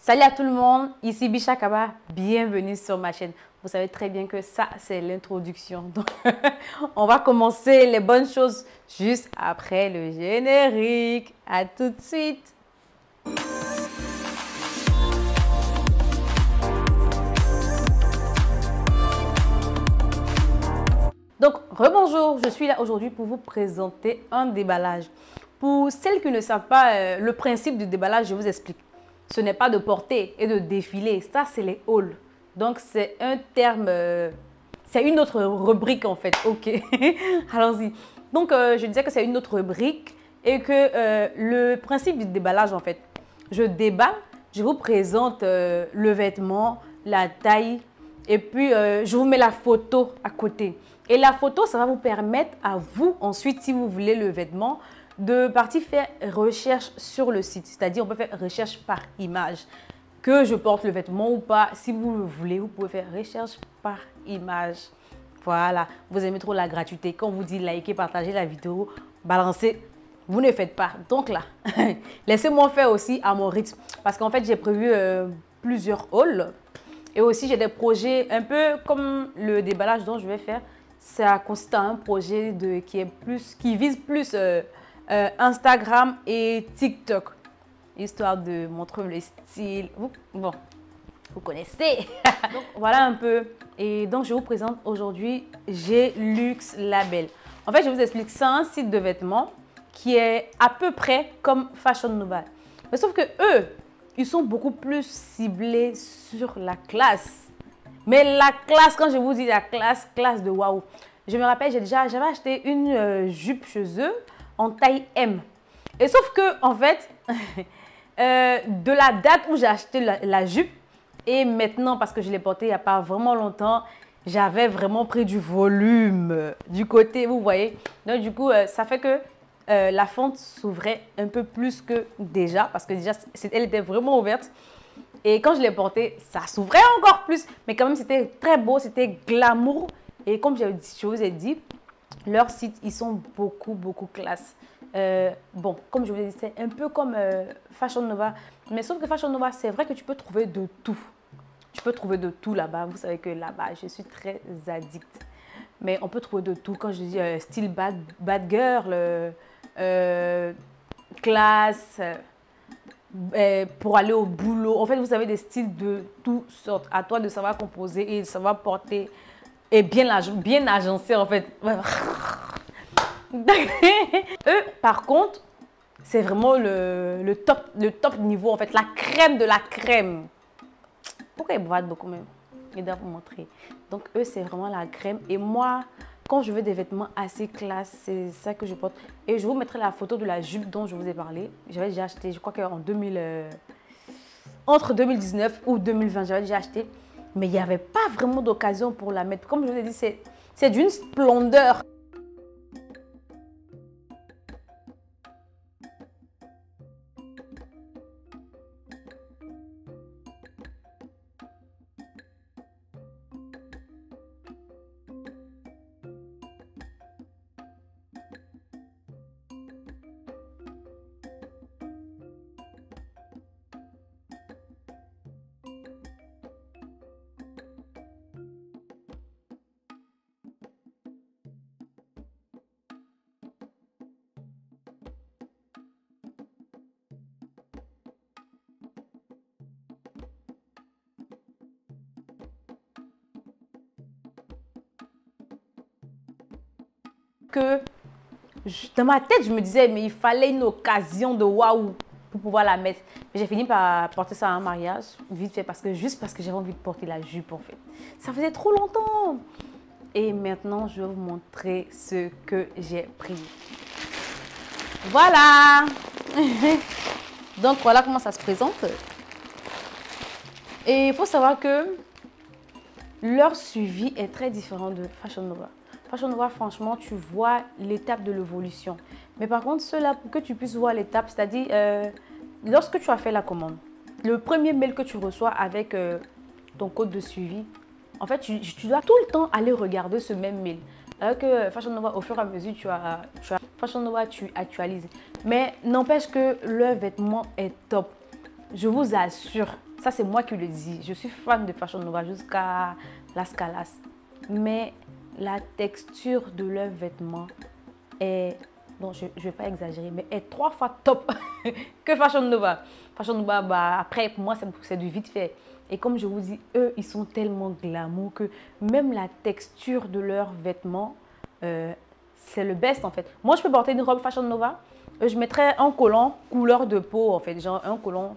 Salut à tout le monde, ici Bicha Kaba, bienvenue sur ma chaîne. Vous savez très bien que ça, c'est l'introduction. Donc, on va commencer les bonnes choses juste après le générique. À tout de suite. Donc, rebonjour, je suis là aujourd'hui pour vous présenter un déballage. Pour celles qui ne savent pas le principe du déballage, je vous explique. Ce n'est pas de porter et de défiler, ça c'est les hauls. Donc c'est un terme, c'est une autre rubrique en fait, ok. Allons-y. Donc je disais que c'est une autre rubrique et que le principe du déballage en fait, je déballe, je vous présente le vêtement, la taille et puis je vous mets la photo à côté. Et la photo, ça va vous permettre à vous ensuite, si vous voulez le vêtement, de partir faire recherche sur le site. C'est-à-dire, on peut faire recherche par image. Que je porte le vêtement ou pas, si vous le voulez, vous pouvez faire recherche par image. Voilà, vous aimez trop la gratuité. Quand on vous dit liker, partager la vidéo, balancer, vous ne faites pas. Donc là, laissez-moi faire aussi à mon rythme. Parce qu'en fait, j'ai prévu plusieurs hauls. Et aussi, j'ai des projets un peu comme le déballage dont je vais faire. Ça consiste à un projet qui vise plus Instagram et TikTok, histoire de montrer le style. Bon, vous connaissez. Donc, voilà un peu. Et donc, je vous présente aujourd'hui G-Luxe Label. En fait, je vous explique, c'est un site de vêtements qui est à peu près comme Fashion Nova. Mais sauf que eux, ils sont beaucoup plus ciblés sur la classe. Mais la classe, quand je vous dis la classe de waouh. Je me rappelle, j'avais acheté une jupe chez eux en taille M. Et sauf que, en fait, de la date où j'ai acheté la jupe et maintenant, parce que je l'ai portée il n'y a pas vraiment longtemps, j'avais vraiment pris du volume du côté, vous voyez. Donc, du coup, ça fait que la fente s'ouvrait un peu plus que déjà, parce que déjà, elle était vraiment ouverte. Et quand je l'ai portée, ça s'ouvrait encore plus. Mais quand même, c'était très beau, c'était glamour. Et comme je vous ai dit, leur site, ils sont beaucoup classe. Bon, comme je vous ai dit, c'est un peu comme Fashion Nova. Mais sauf que Fashion Nova, c'est vrai que tu peux trouver de tout. Tu peux trouver de tout là-bas. Vous savez que là-bas, je suis très addict. Mais on peut trouver de tout. Quand je dis style bad girl, classe, pour aller au boulot. En fait, vous avez des styles de toutes sortes. À toi de savoir composer et de savoir porter et bien agencer en fait. Eux, par contre, c'est vraiment le top niveau, en fait, la crème de la crème. Pourquoi ils boivent beaucoup même? Je dois vous montrer. Donc, eux, c'est vraiment la crème. Et moi, quand je veux des vêtements assez classe, c'est ça que je porte. Et je vous mettrai la photo de la jupe dont je vous ai parlé. J'avais déjà acheté, je crois qu'en entre 2019 ou 2020, j'avais déjà acheté. Mais il n'y avait pas vraiment d'occasion pour la mettre. Comme je vous ai dit, c'est d'une splendeur. Que dans ma tête, je me disais, mais il fallait une occasion de waouh pour pouvoir la mettre. J'ai fini par porter ça à un mariage, vite fait, juste parce que j'avais envie de porter la jupe, en fait. Ça faisait trop longtemps. Et maintenant, je vais vous montrer ce que j'ai pris. Voilà. Donc, voilà comment ça se présente. Et il faut savoir que leur suivi est très différent de Fashion Nova. Fashion Nova, franchement, tu vois l'étape de l'évolution. Mais par contre, ceux-là, pour que tu puisses voir l'étape, c'est-à-dire, lorsque tu as fait la commande, le premier mail que tu reçois avec ton code de suivi, en fait, tu dois tout le temps aller regarder ce même mail. Alors que Fashion Nova, au fur et à mesure, Fashion Nova, tu actualises. Mais n'empêche que le vêtement est top. Je vous assure, Ça, c'est moi qui le dis. Je suis fan de Fashion Nova jusqu'à Las Calas. Mais la texture de leurs vêtements est, bon, je ne vais pas exagérer, mais est 3 fois top que Fashion Nova. Fashion Nova, bah, après, pour moi, c'est du vite fait. Et comme je vous dis, eux, ils sont tellement glamour que même la texture de leurs vêtements, c'est le best en fait. Moi, je peux porter une robe Fashion Nova. Je mettrais un collant couleur de peau en fait, genre un collant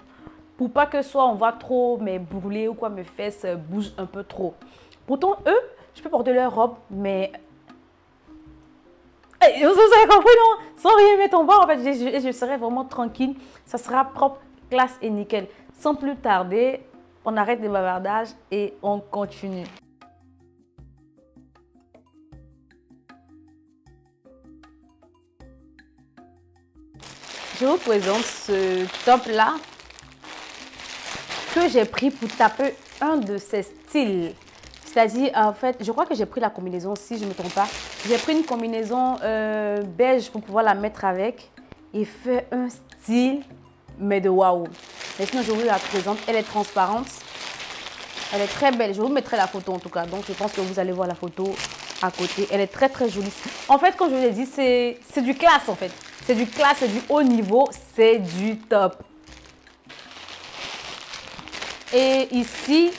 pour pas que soit on voit trop mes bourrelets ou quoi, mes fesses bougent un peu trop. Pourtant, eux, je peux porter leur robe, mais vous avez compris, non? Sans rien mettre en bas, en fait, je serai vraiment tranquille. Ça sera propre, classe et nickel. Sans plus tarder, on arrête les bavardages et on continue. Je vous présente ce top-là que j'ai pris pour taper un de ces styles. C'est-à-dire, en fait, je crois que j'ai pris la combinaison, si je ne me trompe pas. J'ai pris une combinaison beige pour pouvoir la mettre avec et faire un style, mais de waouh. Maintenant, je vous la présente. Elle est transparente. Elle est très belle. Je vous mettrai la photo en tout cas. Donc, je pense que vous allez voir la photo à côté. Elle est très, très jolie. En fait, comme je vous l'ai dit, c'est du classe en fait. C'est du classe, c'est du haut niveau, c'est du top. Et ici,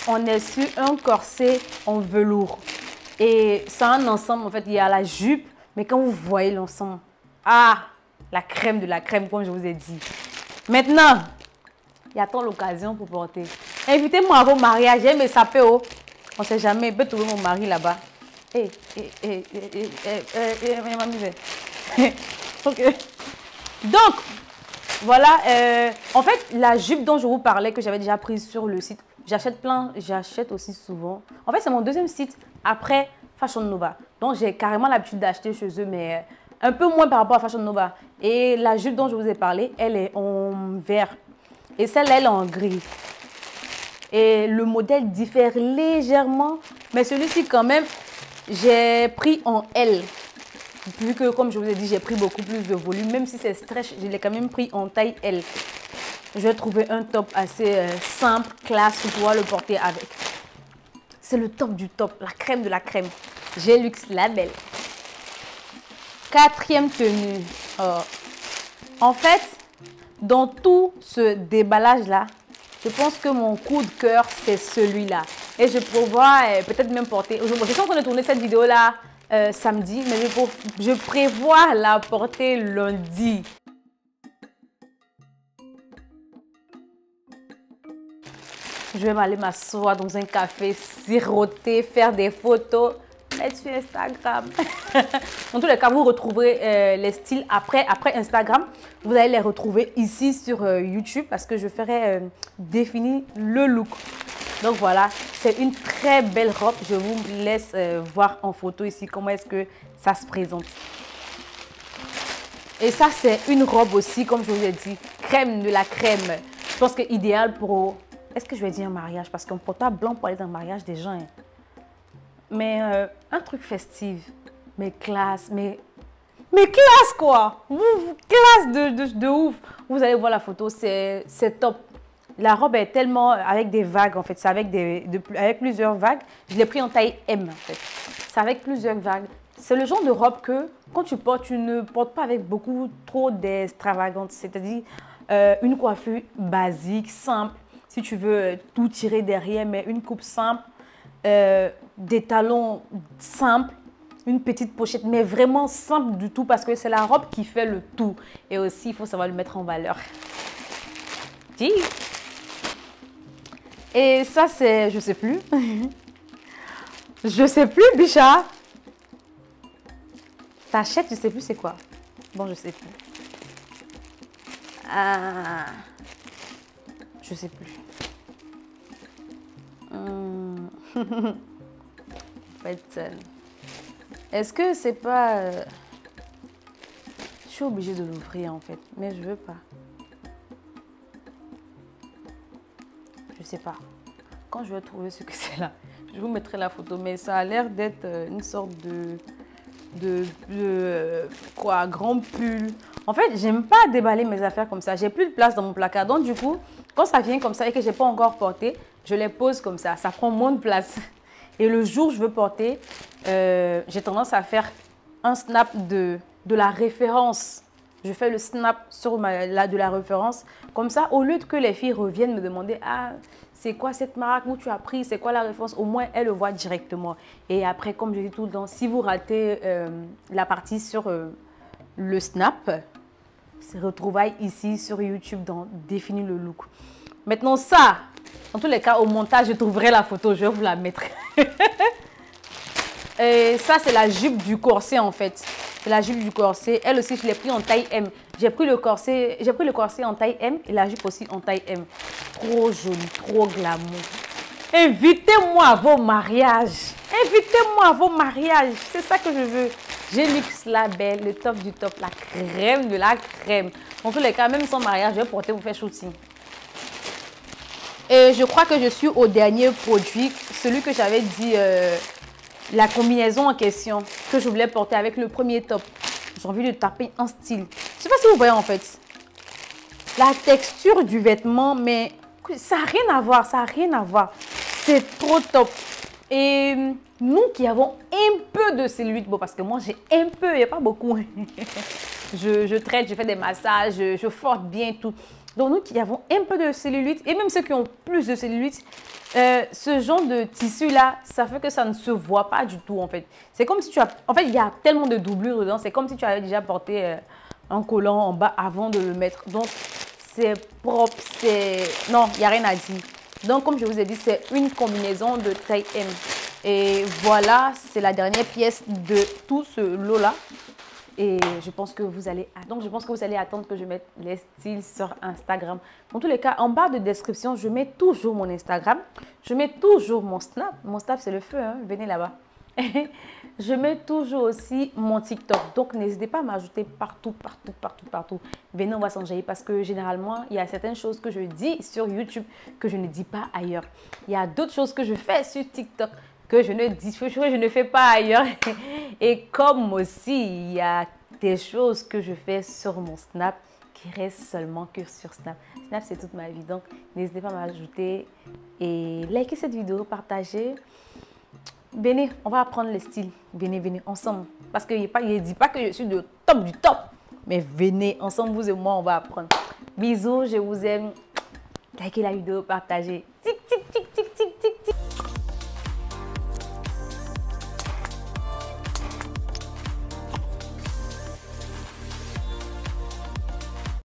on est sur un corset en velours. Et c'est un ensemble, en fait, il y a la jupe, mais quand vous voyez l'ensemble, ah, la crème de la crème, comme je vous ai dit. Maintenant, il y a tant l'occasion pour porter. Invitez-moi à vos mariages, j'aime mes sapéos. On ne sait jamais, il peut trouver mon mari là-bas. Ok. Donc, voilà. En fait, la jupe dont je vous parlais, que j'avais déjà prise sur le site, j'achète plein, j'achète aussi souvent. En fait, c'est mon deuxième site après Fashion Nova. Donc, j'ai carrément l'habitude d'acheter chez eux, mais un peu moins par rapport à Fashion Nova. Et la jupe dont je vous ai parlé, elle est en vert. Et celle-là, elle est en gris. Et le modèle diffère légèrement. Mais celui-ci, quand même, j'ai pris en L. Vu que, comme je vous ai dit, j'ai pris beaucoup plus de volume. Même si c'est stretch, je l'ai quand même pris en taille L. Je vais trouver un top assez simple, classe, pour pouvoir le porter avec. C'est le top du top, la crème de la crème. Gelux Label. Quatrième tenue. Oh. En fait, dans tout ce déballage-là, je pense que mon coup de cœur, c'est celui-là. Et je prévois peut-être même porter... Je suis en train de tourner cette vidéo-là samedi, mais je prévois la porter lundi. Je vais m'aller m'asseoir dans un café, siroter, faire des photos, mettre sur Instagram. Dans tous les cas, vous retrouverez les styles après Instagram. Vous allez les retrouver ici sur YouTube parce que je ferai définir le look. Donc voilà, c'est une très belle robe. Je vous laisse voir en photo ici comment est-ce que ça se présente. Et ça, c'est une robe aussi, comme je vous ai dit, crème de la crème. Je pense que idéal pour... Est-ce que je vais dire un mariage? Parce qu'on ne porte pas blanc pour aller dans le mariage des gens. Hein. Mais un truc festif, mais classe, mais classe quoi! Classe de ouf! Vous allez voir la photo, c'est top. La robe est tellement avec des vagues en fait, c'est avec, avec plusieurs vagues. Je l'ai pris en taille M en fait. C'est avec plusieurs vagues. C'est le genre de robe que quand tu portes, tu ne portes pas avec beaucoup trop d'extravagance. C'est-à-dire une coiffure basique, simple. Si tu veux tout tirer derrière, mais une coupe simple, des talons simples, une petite pochette, mais vraiment simple du tout parce que c'est la robe qui fait le tout. Et aussi, il faut savoir le mettre en valeur. Et ça, c'est, je sais plus. Je sais plus, Bicha. T'achètes, je sais plus c'est quoi. Bon, je sais plus. Ah, je sais plus. Est-ce que c'est pas... Je suis obligée de l'ouvrir en fait, mais je veux pas. Je sais pas. Quand je vais trouver ce que c'est là, je vous mettrai la photo, mais ça a l'air d'être une sorte de quoi, grand pull. En fait, j'aime pas déballer mes affaires comme ça. J'ai plus de place dans mon placard, donc du coup, Quand ça vient comme ça et que je n'ai pas encore porté, je les pose comme ça. Ça prend moins de place. Et le jour où je veux porter, j'ai tendance à faire un snap de la référence. Je fais le snap sur de la référence. Comme ça, au lieu que les filles reviennent me demander « Ah, c'est quoi cette marque? Où tu as pris? C'est quoi la référence ?» Au moins, elles le voient directement. Et après, comme je dis tout le temps, si vous ratez la partie sur le snap, c'est retrouvailles ici sur YouTube dans Définir le look. Maintenant, ça, dans tous les cas, au montage, je trouverai la photo. Je vais vous la mettre. Et ça, c'est la jupe du corset en fait. C'est la jupe du corset. Elle aussi, je l'ai pris en taille M. J'ai pris le corset en taille M et la jupe aussi en taille M. Trop joli, trop glamour. Invitez-moi à vos mariages. Invitez-moi à vos mariages. C'est ça que je veux. J'ai Luxe Label, le top du top, la crème de la crème. Dans tous les cas, même sans mariage, je vais porter pour faire shooting. Et je crois que je suis au dernier produit, celui que j'avais dit, la combinaison en question que je voulais porter avec le premier top. J'ai envie de taper un style. Je ne sais pas si vous voyez en fait. La texture du vêtement, mais ça n'a rien à voir, ça n'a rien à voir. C'est trop top. Et nous qui avons un peu de cellulite, bon parce que moi j'ai un peu, il n'y a pas beaucoup. je traite, je fais des massages, je force bien tout. Donc nous qui avons un peu de cellulite, et même ceux qui ont plus de cellulite, ce genre de tissu-là, ça fait que ça ne se voit pas du tout en fait. C'est comme si tu as... En fait, il y a tellement de doublures dedans, c'est comme si tu avais déjà porté un collant en bas avant de le mettre. Donc c'est propre, c'est... Non, il n'y a rien à dire. Donc comme je vous ai dit, c'est une combinaison de taille M. Et voilà, c'est la dernière pièce de tout ce lot-là. Et je pense que vous allez attendre que je mette les styles sur Instagram. Dans tous les cas, en barre de description, je mets toujours mon Instagram. Je mets toujours mon Snap. Mon Snap, c'est le feu, hein? Venez là-bas. Je mets toujours aussi mon TikTok. Donc, n'hésitez pas à m'ajouter partout, partout, partout, partout. Venez, on va s'enjailler parce que généralement, il y a certaines choses que je dis sur YouTube que je ne dis pas ailleurs. Il y a d'autres choses que je fais sur TikTok que je ne fais pas ailleurs. Et comme aussi, il y a des choses que je fais sur mon Snap qui restent seulement que sur Snap. Snap, c'est toute ma vie. Donc, n'hésitez pas à m'ajouter et likez cette vidéo, partagez. Venez, on va apprendre les styles. Venez, venez, ensemble. Parce qu'il ne dit pas que je suis de top du top. Mais venez, ensemble, vous et moi, on va apprendre. Bisous, je vous aime. Likez la vidéo, partagez. Tic, tic, tic, tic, tic, tic, tic.